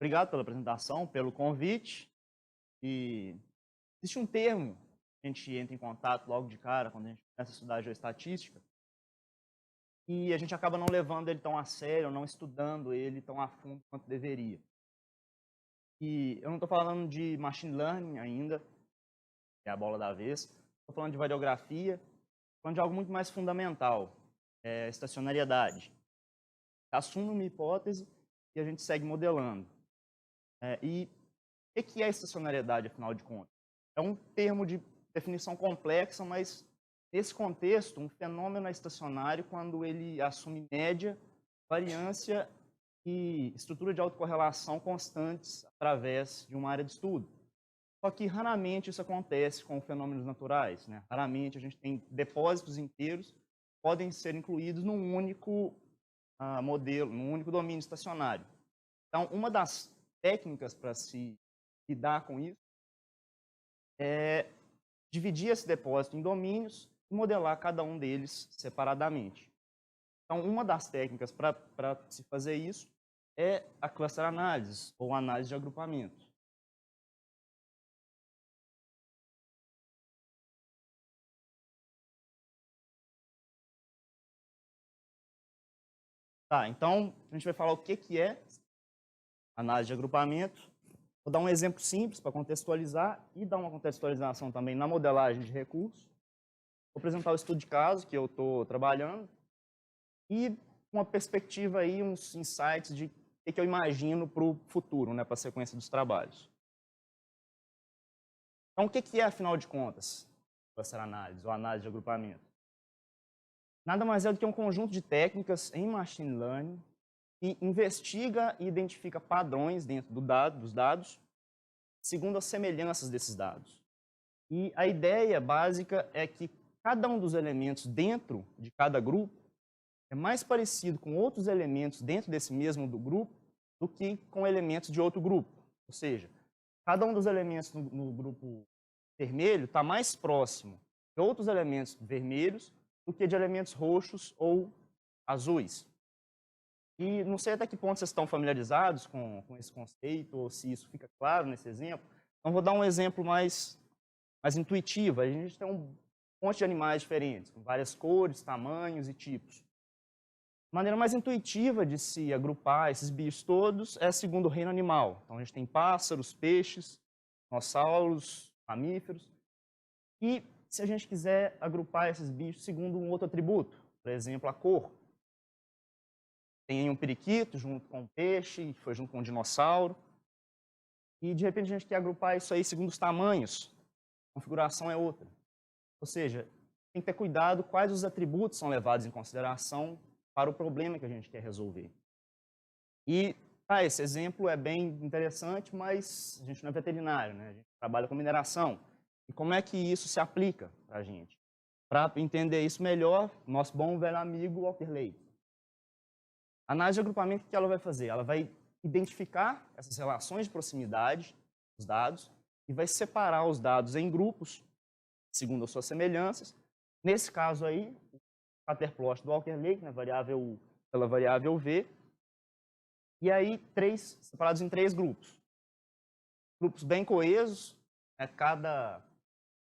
Obrigado pela apresentação, pelo convite. E existe um termo que a gente entra em contato logo de cara quando a gente começa a estudar geoestatística e a gente acaba não levando ele tão a sério, não estudando ele tão a fundo quanto deveria. E eu não estou falando de machine learning ainda, que é a bola da vez. Estou falando de variografia, falando de algo muito mais fundamental, estacionariedade. Assume uma hipótese e a gente segue modelando. E o que é a estacionariedade, afinal de contas? É um termo de definição complexa, mas nesse contexto, um fenômeno é estacionário quando ele assume média, variância e estrutura de autocorrelação constantes através de uma área de estudo. Só que raramente isso acontece com fenômenos naturais, né? Raramente a gente tem depósitos inteiros que podem ser incluídos num único modelo, num único domínio estacionário. Então, uma das técnicas para se lidar com isso é dividir esse depósito em domínios e modelar cada um deles separadamente. Então, uma das técnicas para se fazer isso é a cluster analysis, ou análise de agrupamento. Tá, então, a gente vai falar o que é análise de agrupamento. Vou dar um exemplo simples para contextualizar e dar uma contextualização também na modelagem de recursos. Vou apresentar o estudo de caso que eu estou trabalhando e uma perspectiva aí, uns insights de o que eu imagino para o futuro, né, para a sequência dos trabalhos. Então, o que é, afinal de contas, cluster análise ou análise de agrupamento? Nada mais é do que um conjunto de técnicas em machine learning que investiga e identifica padrões dentro dos dados, segundo as semelhanças desses dados. E a ideia básica é que cada um dos elementos dentro de cada grupo é mais parecido com outros elementos dentro desse mesmo grupo do que com elementos de outro grupo. Ou seja, cada um dos elementos no grupo vermelho está mais próximo de outros elementos vermelhos do que de elementos roxos ou azuis. E não sei até que ponto vocês estão familiarizados com esse conceito, ou se isso fica claro nesse exemplo. Então, vou dar um exemplo mais intuitivo. A gente tem um monte de animais diferentes, com várias cores, tamanhos e tipos. A maneira mais intuitiva de se agrupar esses bichos todos é segundo o reino animal. Então, a gente tem pássaros, peixes, dinossauros, mamíferos. E se a gente quiser agrupar esses bichos segundo um outro atributo, por exemplo, a cor. Tem um periquito junto com um peixe, foi junto com um dinossauro. E, de repente, a gente quer agrupar isso aí segundo os tamanhos. A configuração é outra. Ou seja, tem que ter cuidado quais os atributos são levados em consideração para o problema que a gente quer resolver. E esse exemplo é bem interessante, mas a gente não é veterinário, né? A gente trabalha com mineração. E como é que isso se aplica para a gente? Para entender isso melhor, nosso bom velho amigo Walker Lake. A análise de agrupamento, o que ela vai fazer? Ela vai identificar essas relações de proximidade dos dados e vai separar os dados em grupos, segundo as suas semelhanças. Nesse caso aí, o scatterplot do Walker Lake, né, pela variável V, e aí separados em três grupos. Grupos bem coesos, né, cada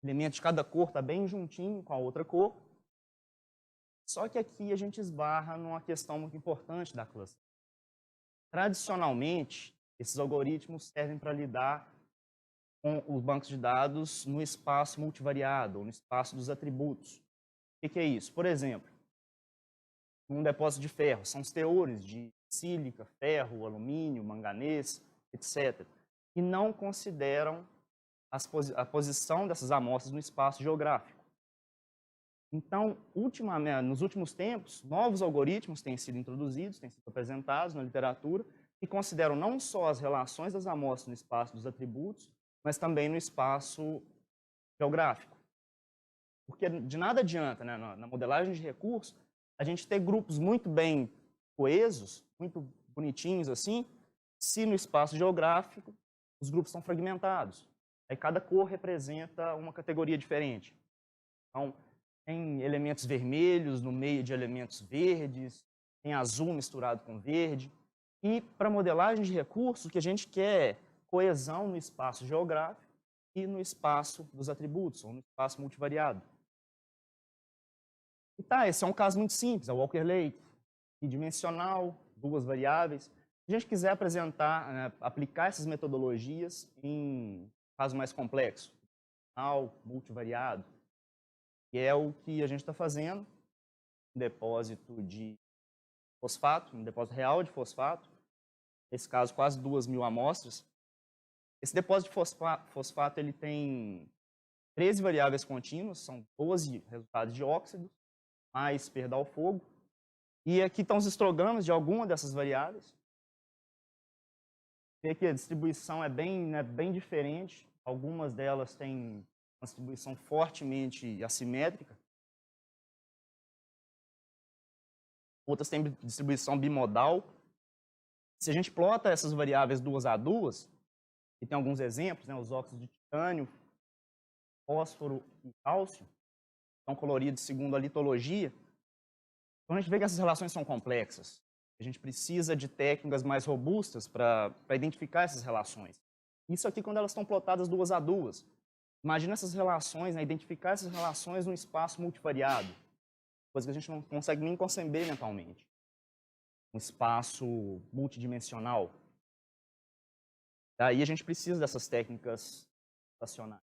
elemento de cada cor está bem juntinho com a outra cor. Só que aqui a gente esbarra numa questão muito importante da cluster. Tradicionalmente, esses algoritmos servem para lidar com os bancos de dados no espaço multivariado, ou no espaço dos atributos. O que é isso? Por exemplo, um depósito de ferro, são os teores de sílica, ferro, alumínio, manganês, etc. E não consideram a posição dessas amostras no espaço geográfico. Então, nos últimos tempos, novos algoritmos têm sido introduzidos, têm sido apresentados na literatura, que consideram não só as relações das amostras no espaço dos atributos, mas também no espaço geográfico. Porque de nada adianta, né, na modelagem de recursos, a gente ter grupos muito bem coesos, muito bonitinhos assim, se no espaço geográfico os grupos estão fragmentados. Aí cada cor representa uma categoria diferente. Então, tem elementos vermelhos no meio de elementos verdes, tem azul misturado com verde. E para modelagem de recursos, o que a gente quer é coesão no espaço geográfico e no espaço dos atributos, ou no espaço multivariado. E tá, esse é um caso muito simples, é o Walker Lake, bidimensional, duas variáveis. Se a gente quiser apresentar, né, aplicar essas metodologias em caso mais complexo, multivariado, que é o que a gente está fazendo, um depósito de fosfato, um depósito real de fosfato, nesse caso quase 2.000 amostras. Esse depósito de fosfato ele tem 13 variáveis contínuas, são 12 resultados de óxido, mais perda ao fogo. E aqui estão os histogramas de alguma dessas variáveis. Vê que a distribuição é bem diferente. Algumas delas têm uma distribuição fortemente assimétrica. Outras têm distribuição bimodal. Se a gente plota essas variáveis duas a duas, e tem alguns exemplos, né, os óxidos de titânio, fósforo e cálcio, são coloridos segundo a litologia. Então a gente vê que essas relações são complexas. A gente precisa de técnicas mais robustas para identificar essas relações. Isso aqui quando elas estão plotadas duas a duas. Imagina essas relações, né, identificar essas relações num espaço multivariado, coisa que a gente não consegue nem conceber mentalmente. Um espaço multidimensional. Daí a gente precisa dessas técnicas computacionais.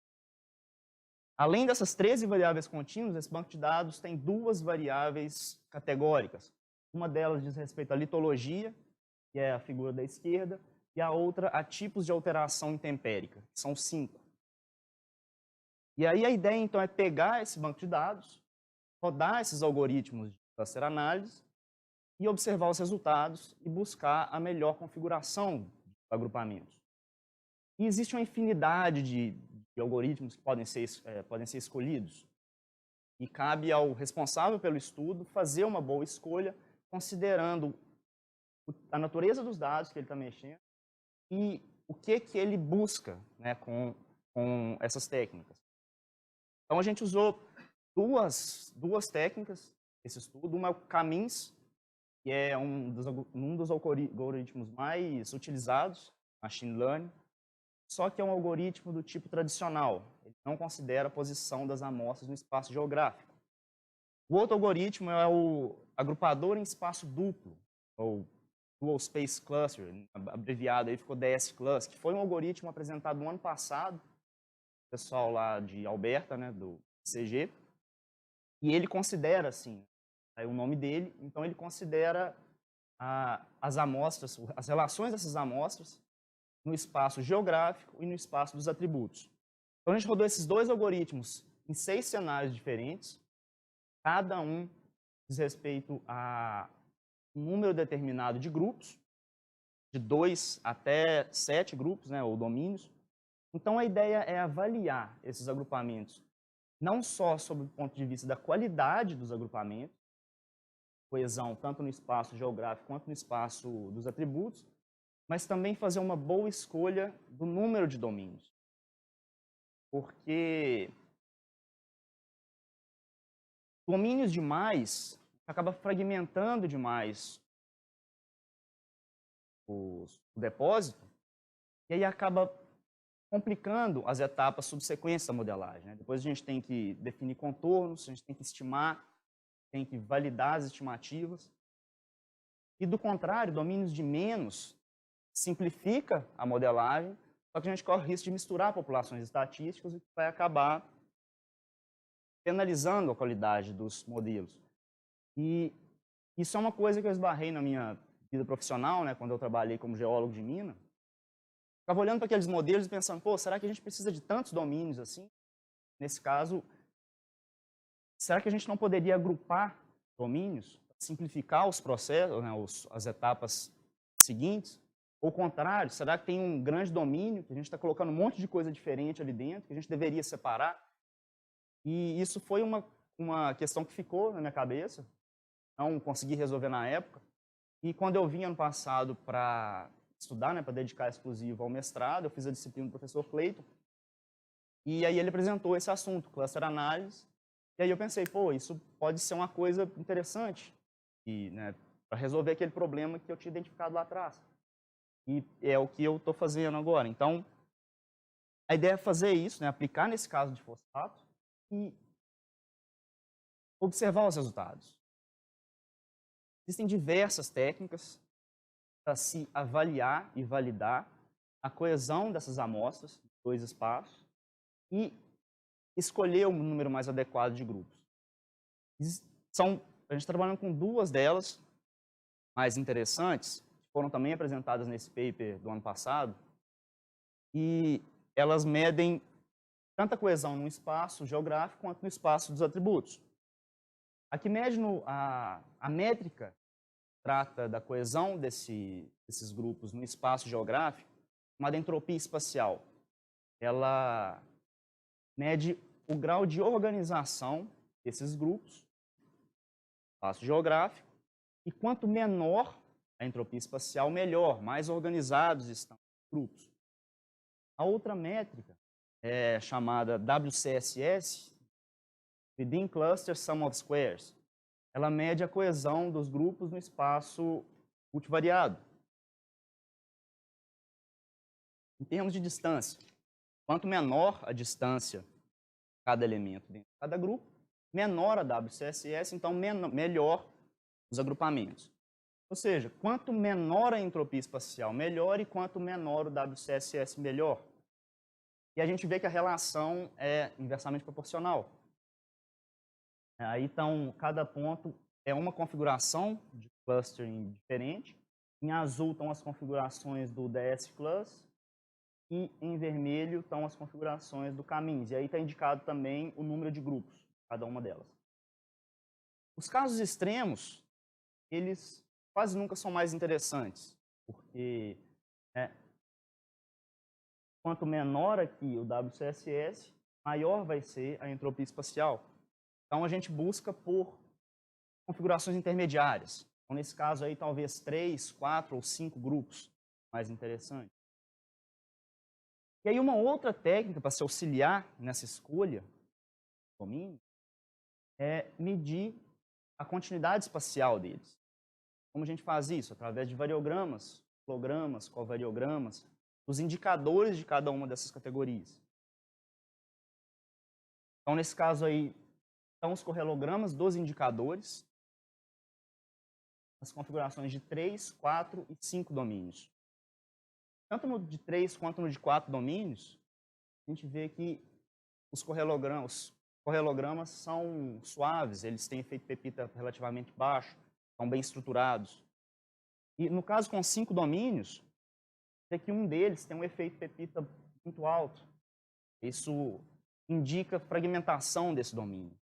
Além dessas 13 variáveis contínuas, esse banco de dados tem duas variáveis categóricas. Uma delas diz respeito à litologia, que é a figura da esquerda, e a outra a tipos de alteração intempérica, que são 5. E aí a ideia, então, é pegar esse banco de dados, rodar esses algoritmos de cluster análise e observar os resultados e buscar a melhor configuração do agrupamento. E existe uma infinidade de algoritmos que podem ser escolhidos. E cabe ao responsável pelo estudo fazer uma boa escolha, considerando a natureza dos dados que ele está mexendo e o que ele busca, né, com essas técnicas. Então, a gente usou duas técnicas nesse estudo. Uma é o CAMINS, que é um dos algoritmos mais utilizados, machine learning, só que é um algoritmo do tipo tradicional. Ele não considera a posição das amostras no espaço geográfico. O outro algoritmo é o agrupador em espaço duplo, ou Dual Space Cluster, abreviado aí ficou DSClus, que foi um algoritmo apresentado no ano passado, o pessoal lá de Alberta, né, do CG, e ele considera, assim, é o nome dele, então ele considera as amostras, as relações dessas amostras no espaço geográfico e no espaço dos atributos. Então, a gente rodou esses dois algoritmos em 6 cenários diferentes, cada um diz respeito a um número determinado de grupos, de 2 até 7 grupos, né, ou domínios. Então, a ideia é avaliar esses agrupamentos, não só sob o ponto de vista da qualidade dos agrupamentos, coesão tanto no espaço geográfico quanto no espaço dos atributos, mas também fazer uma boa escolha do número de domínios. Porque domínios demais acaba fragmentando demais o depósito e aí acaba complicando as etapas subsequentes da modelagem, né? Depois a gente tem que definir contornos, a gente tem que estimar, tem que validar as estimativas. E do contrário, domínios de menos simplifica a modelagem, só que a gente corre o risco de misturar populações estatísticas, o que vai acabar penalizando a qualidade dos modelos. E isso é uma coisa que eu esbarrei na minha vida profissional, né, quando eu trabalhei como geólogo de mina. Ficava olhando para aqueles modelos e pensando, pô, será que a gente precisa de tantos domínios assim? Nesse caso, será que a gente não poderia agrupar domínios, simplificar os processos, né, as etapas seguintes? Ou ao contrário, será que tem um grande domínio, que a gente está colocando um monte de coisa diferente ali dentro, que a gente deveria separar? E isso foi uma questão que ficou na minha cabeça, não consegui resolver na época. E quando eu vim ano passado para estudar, né, para dedicar exclusivo ao mestrado, eu fiz a disciplina do professor Clayton, e aí ele apresentou esse assunto, cluster análise, e aí eu pensei, pô, isso pode ser uma coisa interessante, e, né, para resolver aquele problema que eu tinha identificado lá atrás. E é o que eu estou fazendo agora. Então, a ideia é fazer isso, né, aplicar nesse caso de fosfato e observar os resultados. Existem diversas técnicas para se avaliar e validar a coesão dessas amostras, dois espaços, e escolher o número mais adequado de grupos. A gente está trabalhando com duas delas mais interessantes, que foram também apresentadas nesse paper do ano passado, e elas medem tanto a coesão no espaço geográfico quanto no espaço dos atributos. A que mede a métrica trata da coesão desses grupos no espaço geográfico, chamada entropia espacial. Ela mede o grau de organização desses grupos no espaço geográfico, e quanto menor a entropia espacial, melhor, mais organizados estão os grupos. A outra métrica é chamada WCSS, Within Cluster Sum of Squares. Ela mede a coesão dos grupos no espaço multivariado. Em termos de distância, quanto menor a distância de cada elemento dentro de cada grupo, menor a WCSS, então melhor os agrupamentos. Ou seja, quanto menor a entropia espacial, melhor, e quanto menor o WCSS, melhor. E a gente vê que a relação é inversamente proporcional. Aí, então, cada ponto é uma configuração de clustering diferente. Em azul estão as configurações do DS Clus, e em vermelho estão as configurações do caminhos. E aí está indicado também o número de grupos, cada uma delas. Os casos extremos, eles quase nunca são mais interessantes, porque quanto menor aqui o WCSS, maior vai ser a entropia espacial. Então, a gente busca por configurações intermediárias. Então, nesse caso aí, talvez 3, 4 ou 5 grupos mais interessantes. E aí, uma outra técnica para se auxiliar nessa escolha do domínio é medir a continuidade espacial deles. Como a gente faz isso? Através de variogramas, flogramas, covariogramas, os indicadores de cada uma dessas categorias. Então, nesse caso aí, estão os correlogramas dos indicadores, as configurações de 3, 4 e 5 domínios. Tanto no de 3 quanto no de 4 domínios, a gente vê que os correlogramas são suaves, eles têm efeito pepita relativamente baixo, são bem estruturados. E no caso com 5 domínios, é que um deles tem um efeito pepita muito alto. Isso indica fragmentação desse domínio.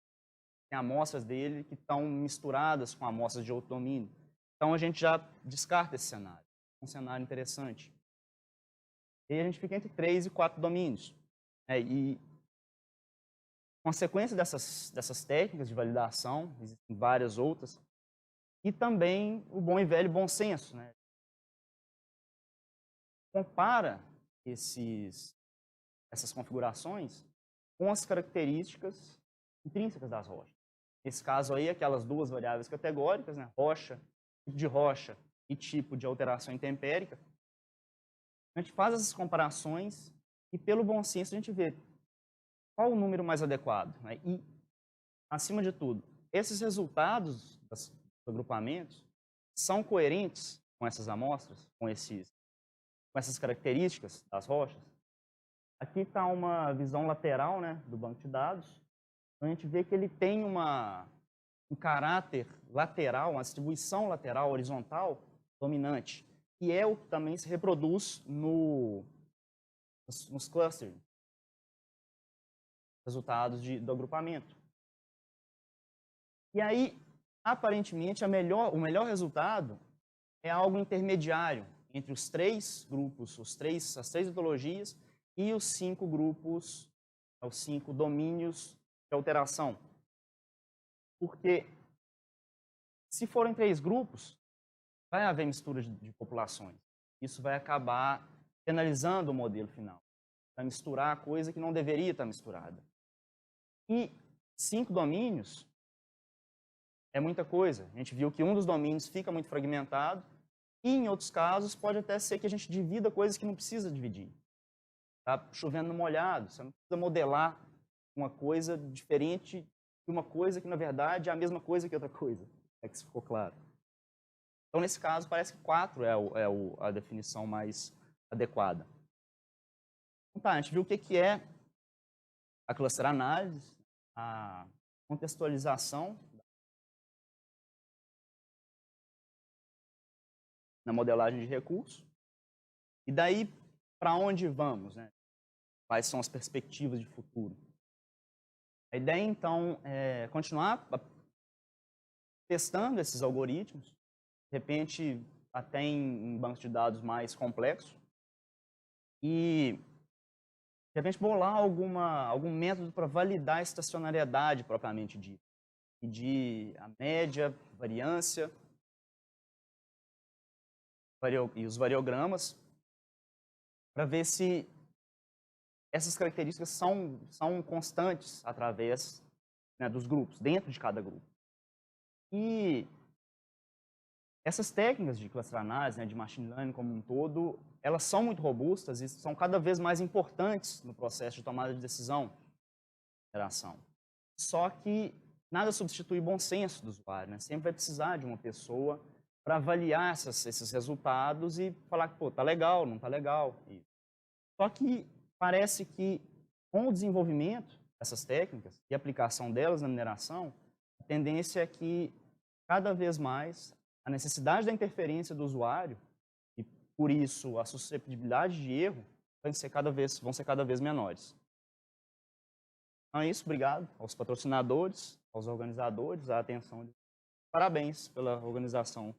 Tem amostras dele que estão misturadas com amostras de outro domínio. Então, a gente já descarta esse cenário. Um cenário interessante. E aí a gente fica entre 3 e 4 domínios. E, consequência dessas técnicas de validação, existem várias outras, e também o bom e velho bom senso. Compara essas configurações com as características intrínsecas das rochas. Nesse caso aí, aquelas duas variáveis categóricas, rocha, tipo de rocha e tipo de alteração intempérica. A gente faz essas comparações e, pelo bom senso, a gente vê qual o número mais adequado. E, acima de tudo, esses resultados dos agrupamentos são coerentes com essas amostras, com essas características das rochas. Aqui está uma visão lateral do banco de dados. A gente vê que ele tem um caráter lateral, uma distribuição lateral horizontal dominante, e é o que também se reproduz nos clusters, resultados do agrupamento. E aí, aparentemente, o melhor resultado é algo intermediário entre os 3 grupos, as 3 ontologias e os 5 grupos, os 5 domínios de alteração. Porque, se forem 3 grupos, vai haver mistura de populações. Isso vai acabar penalizando o modelo final. Vai misturar coisa que não deveria estar misturada. E 5 domínios, é muita coisa. A gente viu que um dos domínios fica muito fragmentado e, em outros casos, pode até ser que a gente divida coisas que não precisa dividir. Tá chovendo no molhado, você não precisa modelar uma coisa diferente de uma coisa que, na verdade, é a mesma coisa que outra coisa. É que isso ficou claro. Então, nesse caso, parece que 4 a definição mais adequada. Então, tá, a gente viu o que é a cluster análise, a contextualização na modelagem de recursos. E daí, para onde vamos, né? Quais são as perspectivas de futuro? A ideia, então, é continuar testando esses algoritmos, de repente, até em bancos de dados mais complexos, e, de repente, bolar algum método para validar a estacionariedade propriamente dita, medir a média, variância e os variogramas, para ver se essas características são constantes através, né, dos grupos, dentro de cada grupo. E essas técnicas de cluster análise, né, de machine learning como um todo, elas são muito robustas e são cada vez mais importantes no processo de tomada de decisão de interação. Só que nada substitui o bom senso do usuário, né? Sempre vai precisar de uma pessoa para avaliar esses resultados e falar que, pô, tá legal, não tá legal. Só que parece que, com o desenvolvimento dessas técnicas e aplicação delas na mineração, a tendência é que, cada vez mais, a necessidade da interferência do usuário e, por isso, a suscetibilidade de erro vão ser cada vez menores. Então é isso, obrigado aos patrocinadores, aos organizadores, a atenção. Parabéns pela organização